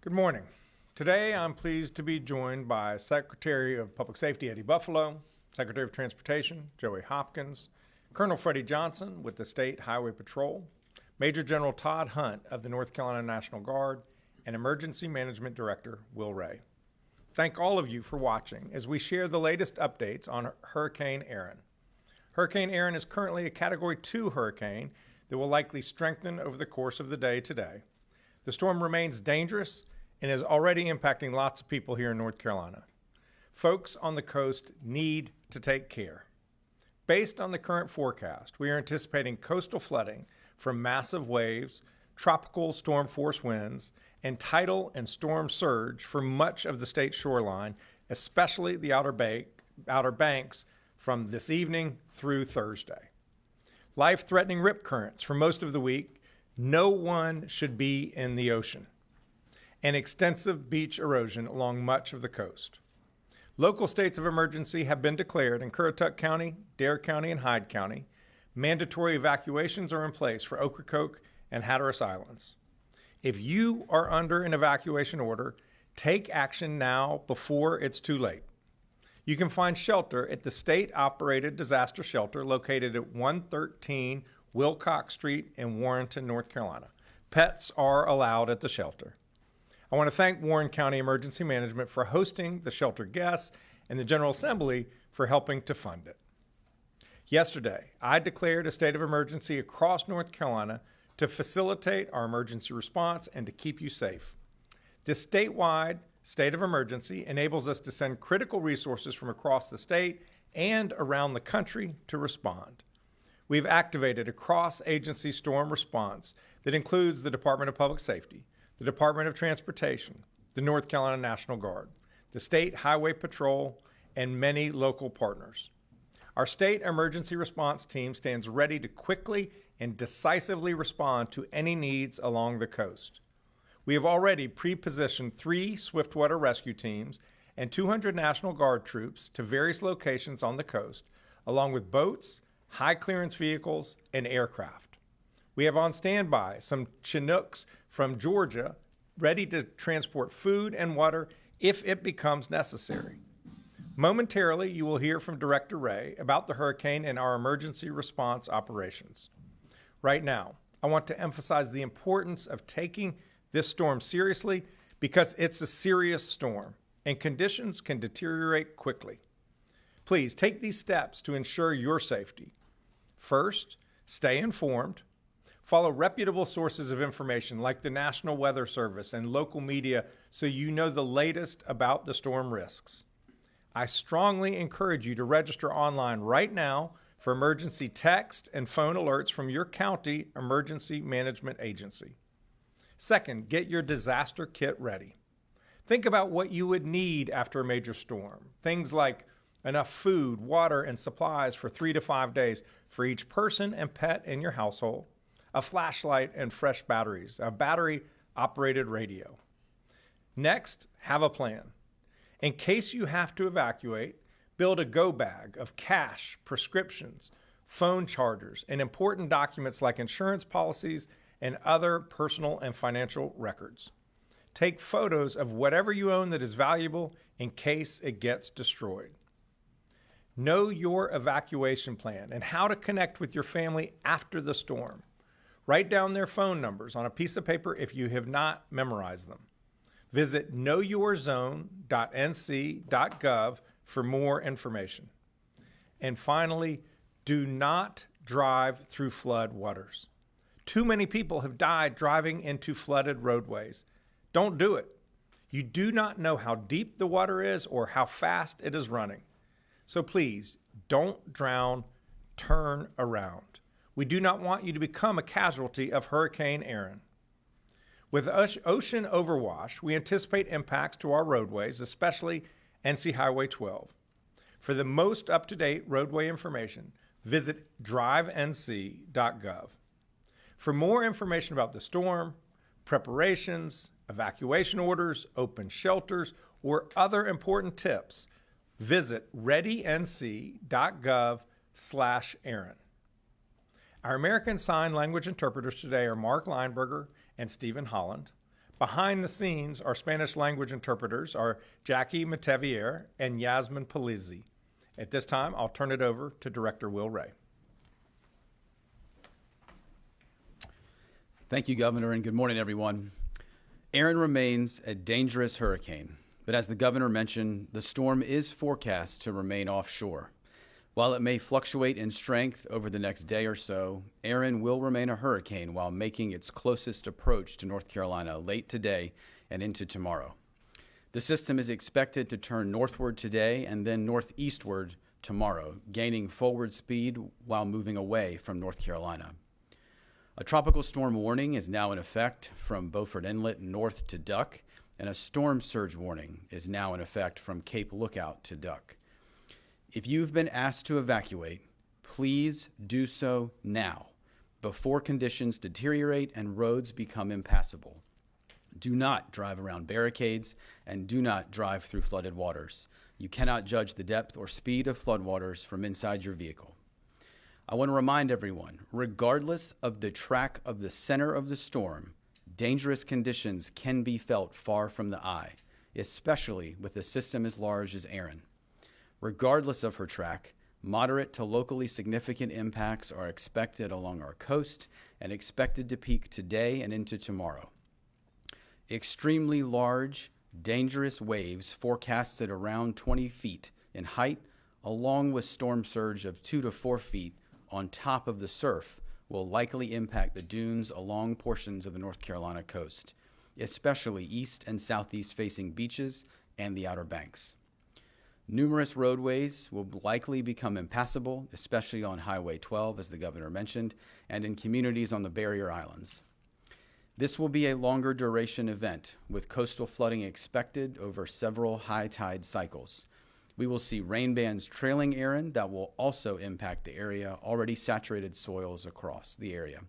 Good morning. Today I'm pleased to be joined by Secretary of Public Safety Eddie Buffalo, Secretary of Transportation Joey Hopkins, Colonel Freddie Johnson with the State Highway Patrol, Major General Todd Hunt of the North Carolina National Guard, and Emergency Management Director Will Ray. Thank all of you for watching as we share the latest updates on Hurricane Erin. Hurricane Erin is currently a Category 2 hurricane that will likely strengthen over the course of the day today. The storm remains dangerous and is already impacting lots of people here in North Carolina. Folks on the coast need to take care. Based on the current forecast, we are anticipating coastal flooding from massive waves, tropical storm force winds, and tidal and storm surge for much of the state shoreline, especially the outer banks from this evening through Thursday. Life-threatening rip currents for most of the week. No one should be in the ocean. And extensive beach erosion along much of the coast. Local states of emergency have been declared in Currituck County, Dare County, and Hyde County. Mandatory evacuations are in place for Ocracoke and Hatteras Islands. If you are under an evacuation order, take action now before it's too late. You can find shelter at the state-operated disaster shelter located at 113 Wilcox Street in Warrenton, North Carolina. Pets are allowed at the shelter. I want to thank Warren County Emergency Management for hosting the shelter guests and the General Assembly for helping to fund it. Yesterday, I declared a state of emergency across North Carolina to facilitate our emergency response and to keep you safe. This statewide state of emergency enables us to send critical resources from across the state and around the country to respond. We've activated a cross-agency storm response that includes the Department of Public Safety, the Department of Transportation, the North Carolina National Guard, the State Highway Patrol, and many local partners. Our state emergency response team stands ready to quickly and decisively respond to any needs along the coast. We have already pre-positioned 3 swiftwater rescue teams and 200 National Guard troops to various locations on the coast, along with boats, high-clearance vehicles, and aircraft. We have on standby some Chinooks from Georgia ready to transport food and water if it becomes necessary. Momentarily, you will hear from Director Ray about the hurricane and our emergency response operations. Right now, I want to emphasize the importance of taking this storm seriously because it's a serious storm and conditions can deteriorate quickly. Please take these steps to ensure your safety. First, stay informed. Follow reputable sources of information like the National Weather Service and local media so you know the latest about the storm risks. I strongly encourage you to register online right now for emergency text and phone alerts from your county emergency management agency. Second, get your disaster kit ready. Think about what you would need after a major storm. Things like enough food, water, and supplies for 3 to 5 days for each person and pet in your household, a flashlight and fresh batteries, a battery-operated radio. Next, have a plan. In case you have to evacuate, build a go bag of cash, prescriptions, phone chargers, and important documents like insurance policies and other personal and financial records. Take photos of whatever you own that is valuable in case it gets destroyed. Know your evacuation plan and how to connect with your family after the storm. Write down their phone numbers on a piece of paper if you have not memorized them. Visit knowyourzone.nc.gov for more information. And finally, do not drive through flood waters. Too many people have died driving into flooded roadways. Don't do it. You do not know how deep the water is or how fast it is running. So please, don't drown, turn around. We do not want you to become a casualty of Hurricane Erin. With ocean overwash, we anticipate impacts to our roadways, especially NC Highway 12. For the most up-to-date roadway information, visit drivenc.gov. For more information about the storm, preparations, evacuation orders, open shelters, or other important tips, visit readync.gov/Erin. Our American Sign Language interpreters today are Mark Lineberger and Stephen Holland. Behind the scenes, our Spanish language interpreters are Jackie Matevier and Yasmin Palizzi. At this time, I'll turn it over to Director Will Ray. Thank you, Governor, and good morning, everyone. Erin remains a dangerous hurricane, but as the Governor mentioned, the storm is forecast to remain offshore. While it may fluctuate in strength over the next day or so, Erin will remain a hurricane while making its closest approach to North Carolina late today and into tomorrow. The system is expected to turn northward today and then northeastward tomorrow, gaining forward speed while moving away from North Carolina. A tropical storm warning is now in effect from Beaufort Inlet north to Duck, and a storm surge warning is now in effect from Cape Lookout to Duck. If you've been asked to evacuate, please do so now, before conditions deteriorate and roads become impassable. Do not drive around barricades and do not drive through flooded waters. You cannot judge the depth or speed of floodwaters from inside your vehicle. I want to remind everyone, regardless of the track of the center of the storm, dangerous conditions can be felt far from the eye, especially with a system as large as Erin. Regardless of her track, moderate to locally significant impacts are expected along our coast and expected to peak today and into tomorrow. Extremely large, dangerous waves forecasted around 20 feet in height, along with storm surge of 2 to 4 feet on top of the surf, will likely impact the dunes along portions of the North Carolina coast, especially east and southeast facing beaches and the Outer Banks. Numerous roadways will likely become impassable, especially on Highway 12, as the Governor mentioned, and in communities on the barrier islands. This will be a longer duration event, with coastal flooding expected over several high tide cycles. We will see rain bands trailing Erin that will also impact the area, already saturated soils across the area,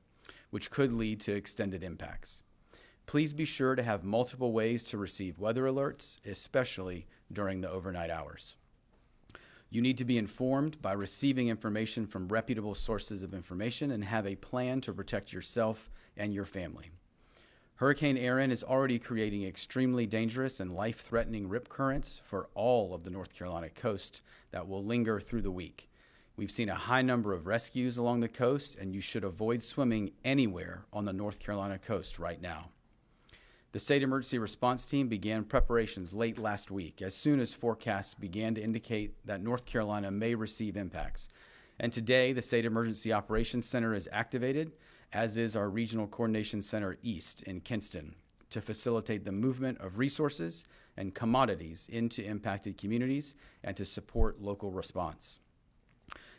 which could lead to extended impacts. Please be sure to have multiple ways to receive weather alerts, especially during the overnight hours. You need to be informed by receiving information from reputable sources of information and have a plan to protect yourself and your family. Hurricane Erin is already creating extremely dangerous and life-threatening rip currents for all of the North Carolina coast that will linger through the week. We've seen a high number of rescues along the coast, and you should avoid swimming anywhere on the North Carolina coast right now. The State Emergency Response Team began preparations late last week as soon as forecasts began to indicate that North Carolina may receive impacts. And today, the State Emergency Operations Center is activated, as is our Regional Coordination Center East in Kinston, to facilitate the movement of resources and commodities into impacted communities and to support local response.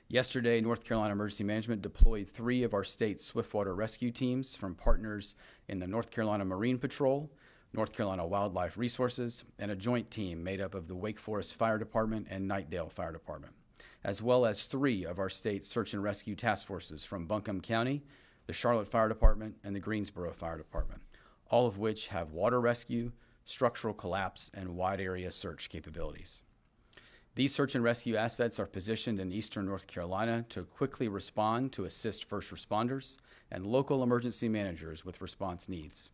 Yesterday, North Carolina Emergency Management deployed 3 of our state's swiftwater rescue teams from partners in the North Carolina Marine Patrol, North Carolina Wildlife Resources, and a joint team made up of the Wake Forest Fire Department and Knightdale Fire Department, as well as 3 of our state's search and rescue task forces from Buncombe County, the Charlotte Fire Department, and the Greensboro Fire Department, all of which have water rescue, structural collapse, and wide area search capabilities. These search and rescue assets are positioned in eastern North Carolina to quickly respond to assist first responders and local emergency managers with response needs.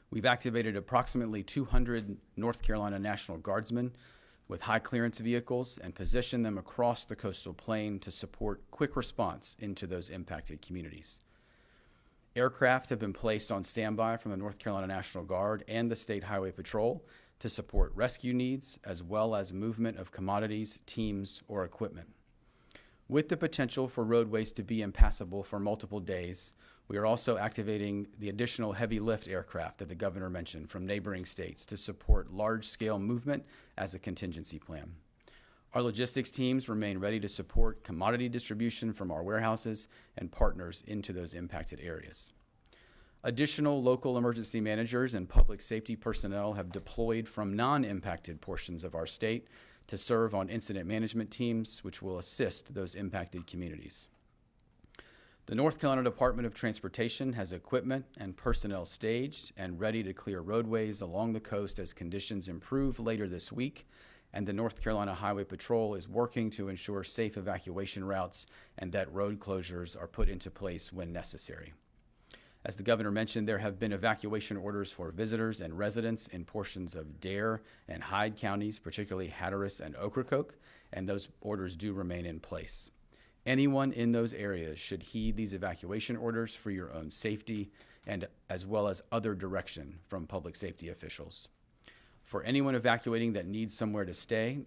We've activated approximately 200 North Carolina National Guardsmen with high clearance vehicles and positioned them across the coastal plain to support quick response into those impacted communities. Aircraft have been placed on standby from the North Carolina National Guard and the State Highway Patrol to support rescue needs as well as movement of commodities, teams, or equipment. With the potential for roadways to be impassable for multiple days, we are also activating the additional heavy lift aircraft that the Governor mentioned from neighboring states to support large-scale movement as a contingency plan. Our logistics teams remain ready to support commodity distribution from our warehouses and partners into those impacted areas. Additional local emergency managers and public safety personnel have deployed from non-impacted portions of our state to serve on incident management teams, which will assist those impacted communities. The North Carolina Department of Transportation has equipment and personnel staged and ready to clear roadways along the coast as conditions improve later this week, and the North Carolina Highway Patrol is working to ensure safe evacuation routes and that road closures are put into place when necessary. As the governor mentioned, there have been evacuation orders for visitors and residents in portions of Dare and Hyde counties, particularly Hatteras and Ocracoke, and those orders do remain in place. Anyone in those areas should heed these evacuation orders for your own safety and as well as other direction from public safety officials. For anyone evacuating that needs somewhere to stay,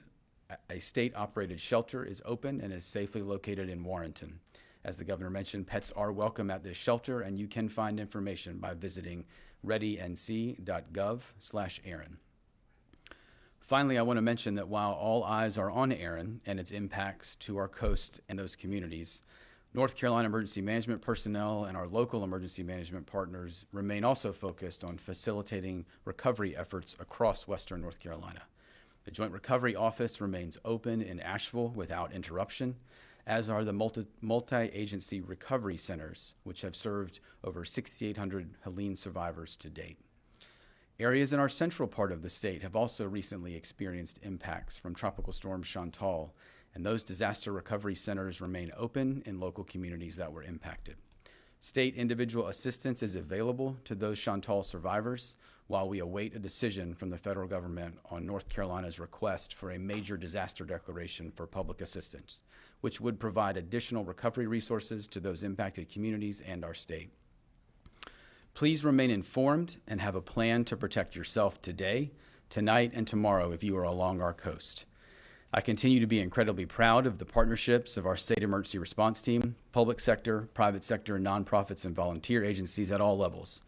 a state-operated shelter is open and is safely located in Warrenton. As the governor mentioned, pets are welcome at this shelter, and you can find information by visiting readync.gov/Erin. Finally, I want to mention that while all eyes are on Erin and its impacts to our coast and those communities, North Carolina emergency management personnel and our local emergency management partners remain also focused on facilitating recovery efforts across Western North Carolina. The Joint Recovery Office remains open in Asheville without interruption, as are the multi-agency recovery centers, which have served over 6,800 Helene survivors to date. Areas in our central part of the state have also recently experienced impacts from Tropical Storm Chantal, and those disaster recovery centers remain open in local communities that were impacted. State individual assistance is available to those Chantal survivors while we await a decision from the federal government on North Carolina's request for a major disaster declaration for public assistance, which would provide additional recovery resources to those impacted communities and our state. Please remain informed and have a plan to protect yourself today, tonight, and tomorrow if you are along our coast. I continue to be incredibly proud of the partnerships of our state emergency response team, public sector, private sector, nonprofits, and volunteer agencies at all levels,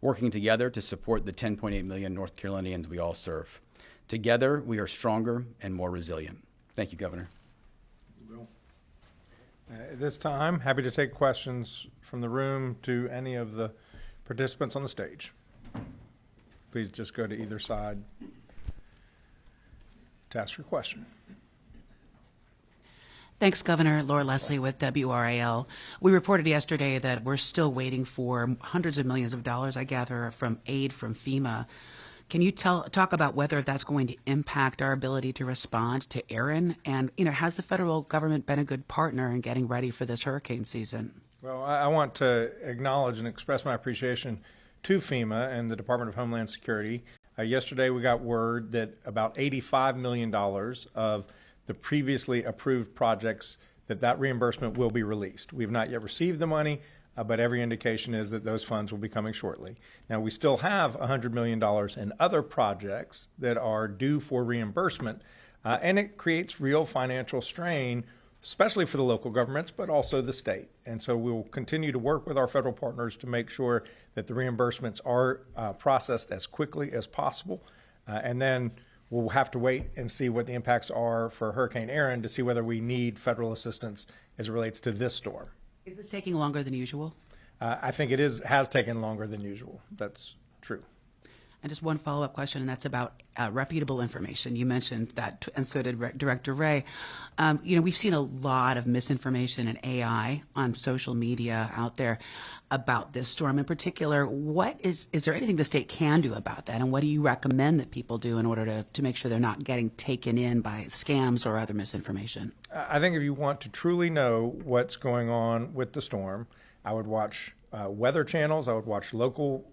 working together to support the 10.8 million North Carolinians we all serve. Together, we are stronger and more resilient. Thank you, Governor. At this time, happy to take questions from the room to any of the participants on the stage. Please just go to either side to ask your question. Thanks, Governor. Laura Leslie with WRAL. We reported yesterday that we're still waiting for hundreds of millions of dollars, I gather, from aid from FEMA. Can you talk about whether that's going to impact our ability to respond to Erin? And, has the federal government been a good partner in getting ready for this hurricane season? Well, I want to acknowledge and express my appreciation to FEMA and the Department of Homeland Security. Yesterday, we got word that about $85 million of the previously approved projects, that reimbursement will be released. We have not yet received the money, but every indication is that those funds will be coming shortly. Now, we still have $100 million in other projects that are due for reimbursement, and it creates real financial strain, especially for the local governments, but also the state. And so we will continue to work with our federal partners to make sure that the reimbursements are processed as quickly as possible. And then we'll have to wait and see what the impacts are for Hurricane Erin to see whether we need federal assistance as it relates to this storm. Is this taking longer than usual? I think it has taken longer than usual. That's true. And just one follow-up question, and that's about reputable information. You mentioned that, and so did Director Ray. We've seen a lot of misinformation and AI on social media out there about this storm in particular. Is there anything the state can do about that, and what do you recommend that people do in order to make sure they're not getting taken in by scams or other misinformation? I think if you want to truly know what's going on with the storm, I would watch weather channels. I would watch local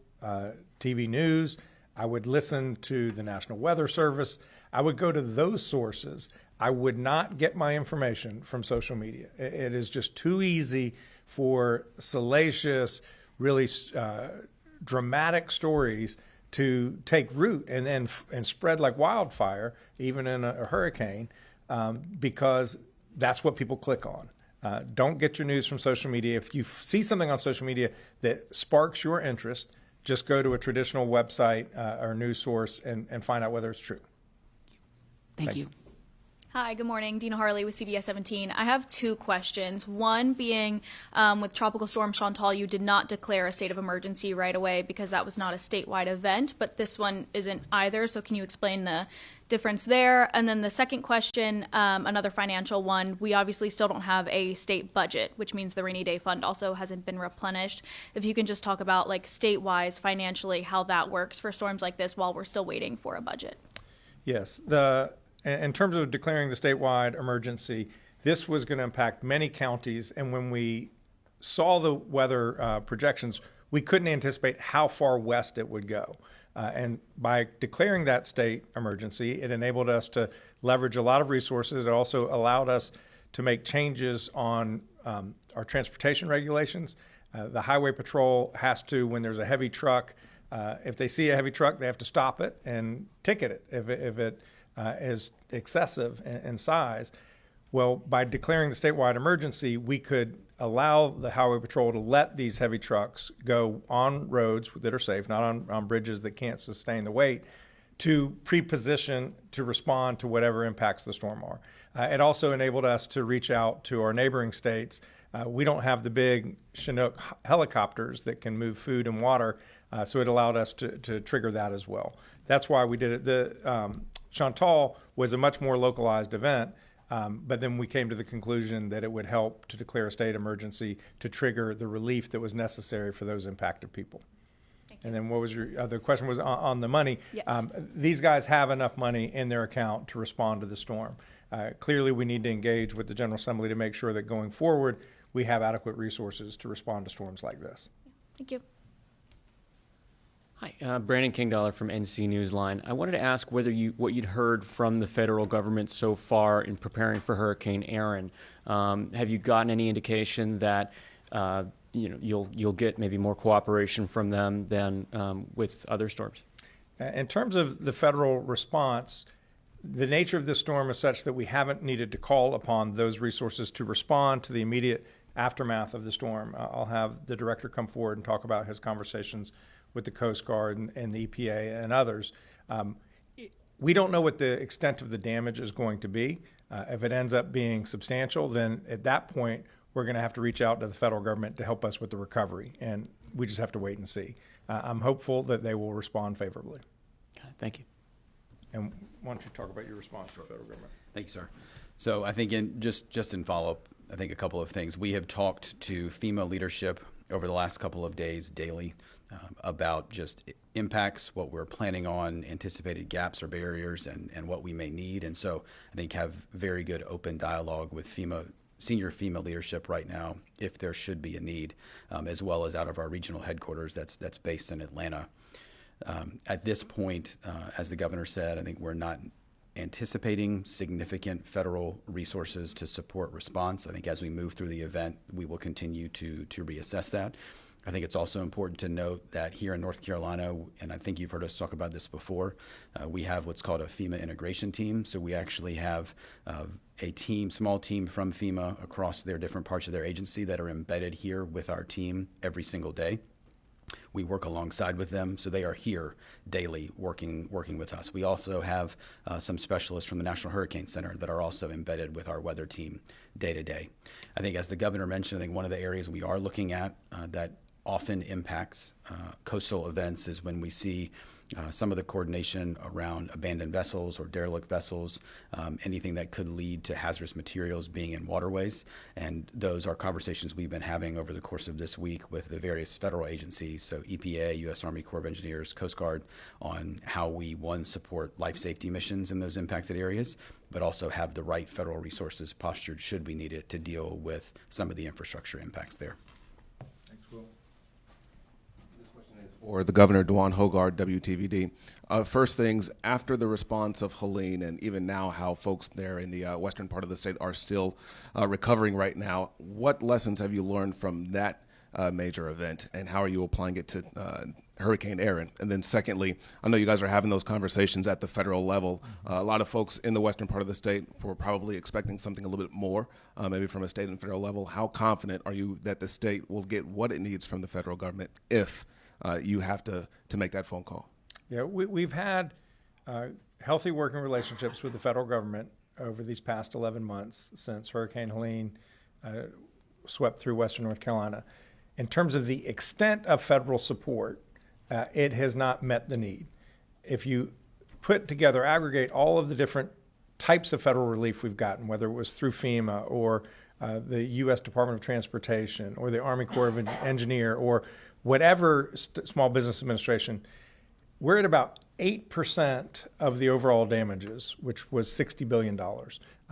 TV news. I would listen to the National Weather Service. I would go to those sources. I would not get my information from social media. It is just too easy for salacious, really dramatic stories to take root and spread like wildfire, even in a hurricane, because that's what people click on. Don't get your news from social media. If you see something on social media that sparks your interest, just go to a traditional website or news source and find out whether it's true. Thank you. Hi, good morning. Dina Harley with CBS 17. I have two questions. One being, with Tropical Storm Chantal, you did not declare a state of emergency right away because that was not a statewide event, but this one isn't either. So can you explain the difference there? And then the second question, another financial one, we obviously still don't have a state budget, which means the rainy day fund also hasn't been replenished. If you can just talk about, like, state-wise financially how that works for storms like this while we're still waiting for a budget. Yes. In terms of declaring the statewide emergency, this was going to impact many counties. And when we saw the weather projections, we couldn't anticipate how far west it would go. And by declaring that state emergency, it enabled us to leverage a lot of resources. It also allowed us to make changes on our transportation regulations. The Highway Patrol has to, when there's a heavy truck, if they see a heavy truck, they have to stop it and ticket it if it is excessive in size. Well, by declaring the statewide emergency, we could allow the Highway Patrol to let these heavy trucks go on roads that are safe, not on bridges that can't sustain the weight, to pre-position to respond to whatever impacts the storm are. It also enabled us to reach out to our neighboring states. We don't have the big Chinook helicopters that can move food and water, so it allowed us to trigger that as well. That's why we did it. The Chantal was a much more localized event, but then we came to the conclusion that it would help to declare a state emergency to trigger the relief that was necessary for those impacted people. And then what was your other question was on the money? Yes. These guys have enough money in their account to respond to the storm. Clearly, we need to engage with the General Assembly to make sure that going forward, we have adequate resources to respond to storms like this. Thank you. Hi, Brandon Kingdollar from NC Newsline. I wanted to ask what you'd heard from the federal government so far in preparing for Hurricane Erin. Have you gotten any indication that you'll get maybe more cooperation from them than with other storms? In terms of the federal response, the nature of this storm is such that we haven't needed to call upon those resources to respond to the immediate aftermath of the storm. I'll have the director come forward and talk about his conversations with the Coast Guard and the EPA and others. We don't know what the extent of the damage is going to be. If it ends up being substantial, then at that point, we're going to have to reach out to the federal government to help us with the recovery, and we just have to wait and see. I'm hopeful that they will respond favorably. Okay, thank you. And why don't you talk about your response to the federal government? Thank you, sir. So I think just in follow-up, I think a couple of things. We have talked to FEMA leadership over the last couple of days daily about just impacts, what we're planning on, anticipated gaps or barriers, and what we may need. And so I think have very good open dialogue with senior FEMA leadership right now if there should be a need, as well as out of our regional headquarters that's based in Atlanta. At this point, as the governor said, I think we're not anticipating significant federal resources to support response. I think as we move through the event, we will continue to reassess that. I think it's also important to note that here in North Carolina, and I think you've heard us talk about this before, we have what's called a FEMA integration team. So we actually have a small team from FEMA across their different parts of their agency that are embedded here with our team every single day. We work alongside with them, so they are here daily working with us. We also have some specialists from the National Hurricane Center that are also embedded with our weather team day to day. I think as the governor mentioned, I think one of the areas we are looking at that often impacts coastal events is when we see some of the coordination around abandoned vessels or derelict vessels, anything that could lead to hazardous materials being in waterways. And those are conversations we've been having over the course of this week with the various federal agencies, so EPA, U.S. Army Corps of Engineers, Coast Guard, on how we, one, support life safety missions in those impacted areas, but also have the right federal resources postured should we need it to deal with some of the infrastructure impacts there. Or the Governor, Dwan Hogard, WTVD. First things, after the response of Helene, and even now how folks there in the western part of the state are still recovering right now, what lessons have you learned from that major event, and how are you applying it to Hurricane Erin? And then secondly, I know you guys are having those conversations at the federal level. A lot of folks in the western part of the state were probably expecting something a little bit more, maybe from a state and federal level. How confident are you that the state will get what it needs from the federal government if you have to make that phone call? Yeah, we've had healthy working relationships with the federal government over these past 11 months since Hurricane Helene swept through western North Carolina. In terms of the extent of federal support, it has not met the need. If you aggregate all of the different types of federal relief we've gotten, whether it was through FEMA or the U.S. Department of Transportation or the Army Corps of Engineers or whatever Small Business Administration, we're at about 8% of the overall damages, which was $60 billion.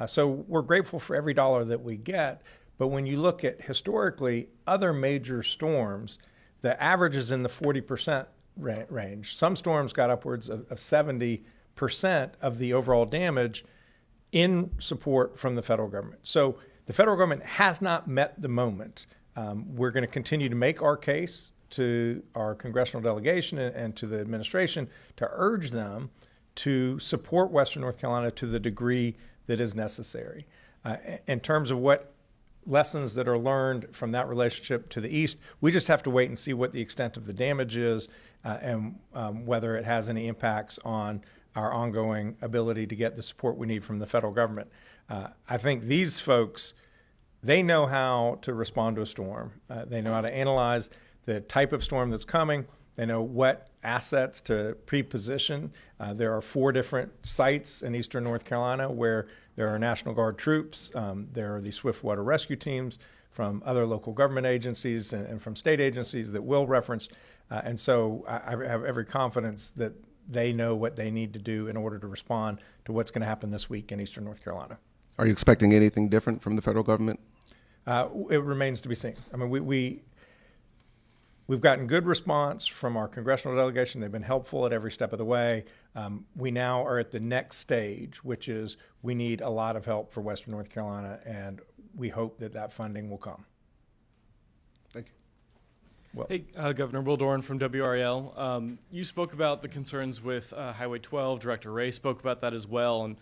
So we're grateful for every dollar that we get. But when you look at historically other major storms, the average is in the 40% range. Some storms got upwards of 70% of the overall damage in support from the federal government. So the federal government has not met the moment. We're going to continue to make our case to our congressional delegation and to the administration to urge them to support Western North Carolina to the degree that is necessary. In terms of what lessons that are learned from that relationship to the east, we just have to wait and see what the extent of the damage is and whether it has any impacts on our ongoing ability to get the support we need from the federal government. I think these folks, they know how to respond to a storm. They know how to analyze the type of storm that's coming. They know what assets to pre-position. There are 4 different sites in eastern North Carolina where there are National Guard troops. There are the swift water rescue teams from other local government agencies and from state agencies that will reference. And so I have every confidence that they know what they need to do in order to respond to what's going to happen this week in eastern North Carolina. Are you expecting anything different from the federal government? It remains to be seen. I mean, we've gotten good response from our congressional delegation. They've been helpful at every step of the way. We now are at the next stage, which is we need a lot of help for Western North Carolina, and we hope that that funding will come. Thank you. Well, Hey, Governor Will Doran from WREL. You spoke about the concerns with Highway 12. Director Ray spoke about that as well. And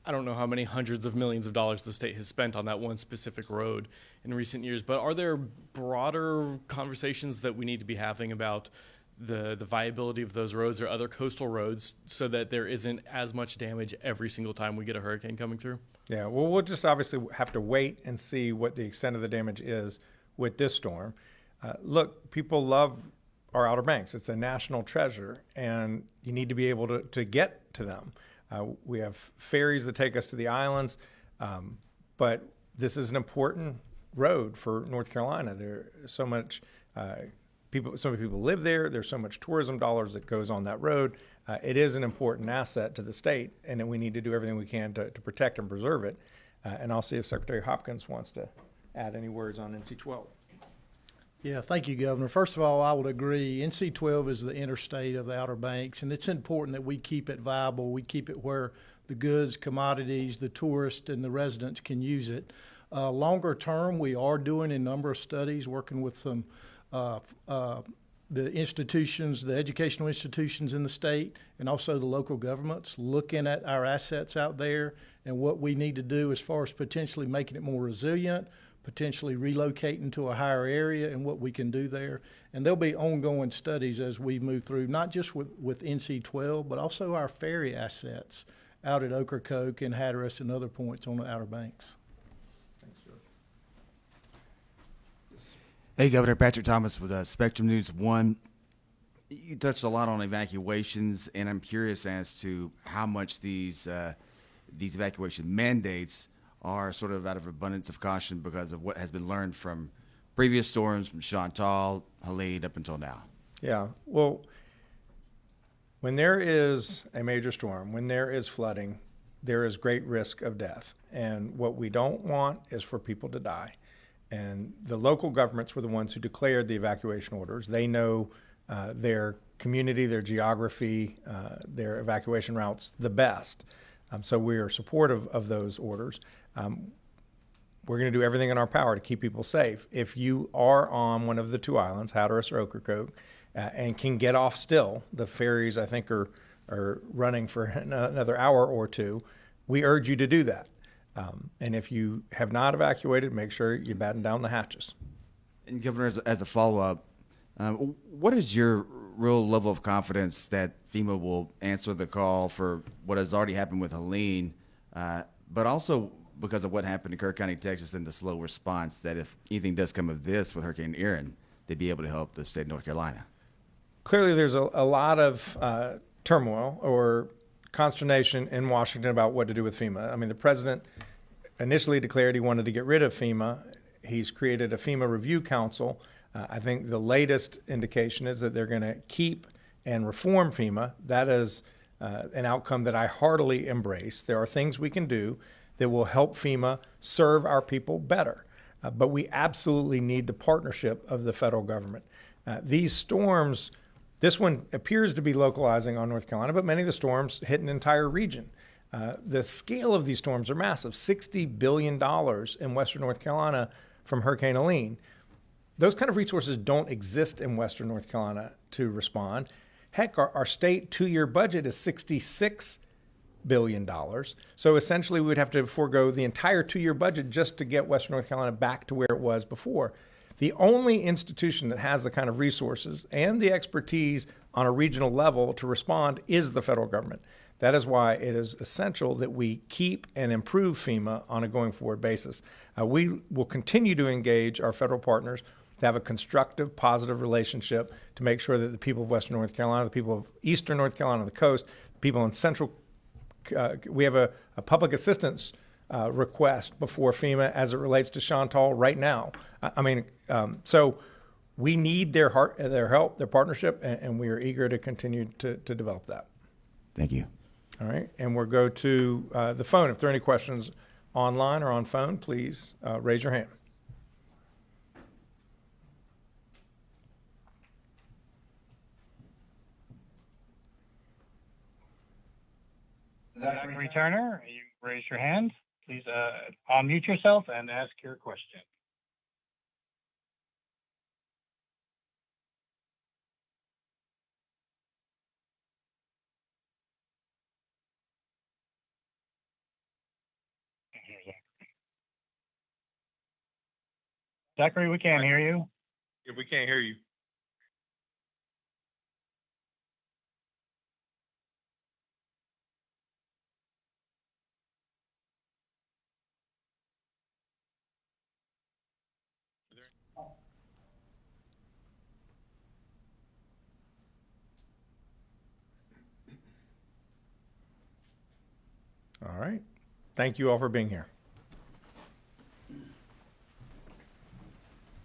I don't know how many hundreds of millions of dollars the state has spent on that one specific road in recent years, but are there broader conversations that we need to be having about the viability of those roads or other coastal roads so that there isn't as much damage every single time we get a hurricane coming through? yeah, well, we'll just obviously have to wait and see what the extent of the damage is with this storm. Look, people love our Outer Banks. It's a national treasure, and you need to be able to get to them. We have ferries that take us to the islands, but this is an important road for North Carolina. There's so much so many people live there. There's so much tourism dollars that goes on that road. It is an important asset to the state, and we need to do everything we can to protect and preserve it. And I'll see if Secretary Hopkins wants to add any words on NC-12. Yeah, thank you, Governor. First of all, I would agree. NC-12 is the interstate of the Outer Banks, and it's important that we keep it viable. We keep it where the goods, commodities, the tourists, and the residents can use it. Longer term, we are doing a number of studies, working with some the institutions, the educational institutions in the state, and also the local governments, looking at our assets out there and what we need to do as far as potentially making it more resilient, potentially relocating to a higher area and what we can do there. And there'll be ongoing studies as we move through, not just with NC-12, but also our ferry assets out at Ocracoke and Hatteras and other points on the Outer Banks. Hey, Governor Patrick Thomas with Spectrum News 1. You touched a lot on evacuations, and I'm curious as to how much these evacuation mandates are sort of out of abundance of caution because of what has been learned from previous storms, from Chantal, Helene, up until now. Yeah, well, when there is a major storm, when there is flooding, there is great risk of death. And what we don't want is for people to die. And the local governments were the ones who declared the evacuation orders. They know their community, their geography, their evacuation routes the best. So we are supportive of those orders. We're going to do everything in our power to keep people safe. If you are on one of the 2 islands, Hatteras or Ocracoke, and can get off still, the ferries I think are running for another hour or 2, we urge you to do that. And if you have not evacuated, make sure you batten down the hatches. And Governor, as a follow-up, what is your real level of confidence that FEMA will answer the call for what has already happened with Helene, but also because of what happened in Kirk County, Texas, and the slow response, that if anything does come of this with Hurricane Erin, they'd be able to help the state of North Carolina? Clearly, there's a lot of turmoil or consternation in Washington about what to do with FEMA. I mean, the president initially declared he wanted to get rid of FEMA. He's created a FEMA review council. I think the latest indication is that they're going to keep and reform FEMA. That is an outcome that I heartily embrace. There are things we can do that will help FEMA serve our people better. But we absolutely need the partnership of the federal government. These storms, this one appears to be localizing on North Carolina, but many of the storms hit an entire region. The scale of these storms are massive, $60 billion in western North Carolina from Hurricane Erin. Those kind of resources don't exist in western North Carolina to respond. Heck, our state 2-year budget is $66 billion. So essentially, we would have to forego the entire 2-year budget just to get western North Carolina back to where it was before. The only institution that has the kind of resources and the expertise on a regional level to respond is the federal government. That is why it is essential that we keep and improve FEMA on a going forward basis. We will continue to engage our federal partners to have a constructive, positive relationship to make sure that the people of western North Carolina, the people of eastern North Carolina, the coast, the people in central, we have a public assistance request before FEMA as it relates to Chantal right now. So we need their help, their partnership, and we are eager to continue to develop that. Thank you. All right, and we'll go to the phone. If there are any questions online or on phone, please raise your hand. Zachary Turner, you raise your hand. Please unmute yourself and ask your question. Zachary, we can't hear you. If we can't hear you. All right. Thank you all for being here.